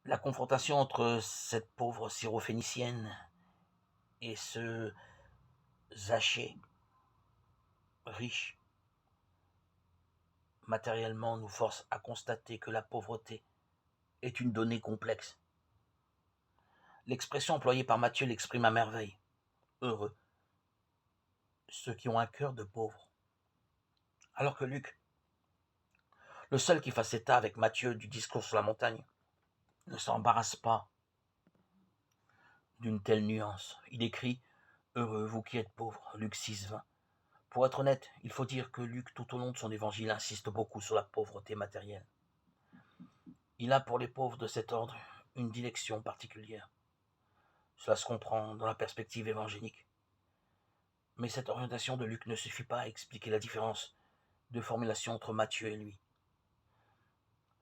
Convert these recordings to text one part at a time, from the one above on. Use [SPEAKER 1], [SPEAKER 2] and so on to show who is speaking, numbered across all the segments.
[SPEAKER 1] La confrontation entre cette pauvre syrophénicienne et ce Zachée, riche, matériellement nous force à constater que la pauvreté est une donnée complexe. L'expression employée par Matthieu l'exprime à merveille. Heureux ceux qui ont un cœur de pauvre. Alors que Luc, le seul qui fasse état avec Matthieu du discours sur la montagne, ne s'embarrasse pas d'une telle nuance. Il écrit « Heureux vous qui êtes pauvres » Luc 6,20. Pour être honnête, il faut dire que Luc, tout au long de son évangile, insiste beaucoup sur la pauvreté matérielle. Il a pour les pauvres de cet ordre une dilection particulière. Cela se comprend dans la perspective évangélique. Mais cette orientation de Luc ne suffit pas à expliquer la différence de formulation entre Matthieu et lui.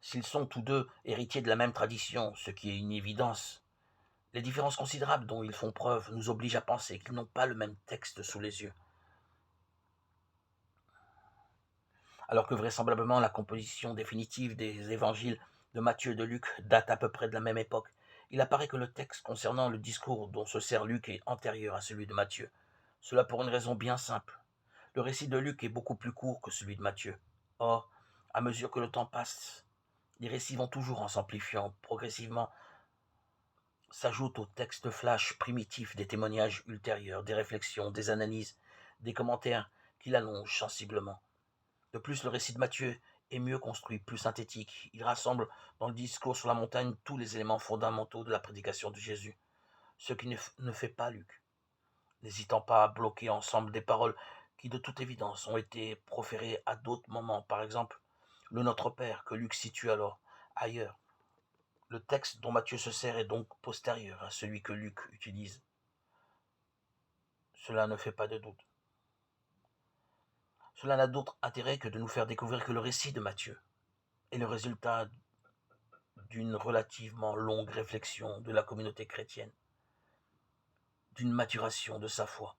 [SPEAKER 1] S'ils sont tous deux héritiers de la même tradition, ce qui est une évidence, les différences considérables dont ils font preuve nous obligent à penser qu'ils n'ont pas le même texte sous les yeux. Alors que vraisemblablement la composition définitive des évangiles de Matthieu et de Luc date à peu près de la même époque, il apparaît que le texte concernant le discours dont se sert Luc est antérieur à celui de Matthieu. Cela pour une raison bien simple. Le récit de Luc est beaucoup plus court que celui de Matthieu. Or, à mesure que le temps passe, les récits vont toujours en s'amplifiant. Progressivement s'ajoutent au texte flash primitif des témoignages ultérieurs, des réflexions, des analyses, des commentaires qui l'allongent sensiblement. De plus, le récit de Matthieu est mieux construit, plus synthétique. Il rassemble dans le discours sur la montagne tous les éléments fondamentaux de la prédication de Jésus, ce qui ne fait pas Luc, n'hésitant pas à bloquer ensemble des paroles qui, de toute évidence, ont été proférées à d'autres moments. Par exemple, le Notre Père, que Luc situe alors ailleurs. Le texte dont Matthieu se sert est donc postérieur à celui que Luc utilise. Cela ne fait pas de doute. Cela n'a d'autre intérêt que de nous faire découvrir que le récit de Matthieu est le résultat d'une relativement longue réflexion de la communauté chrétienne, d'une maturation de sa foi.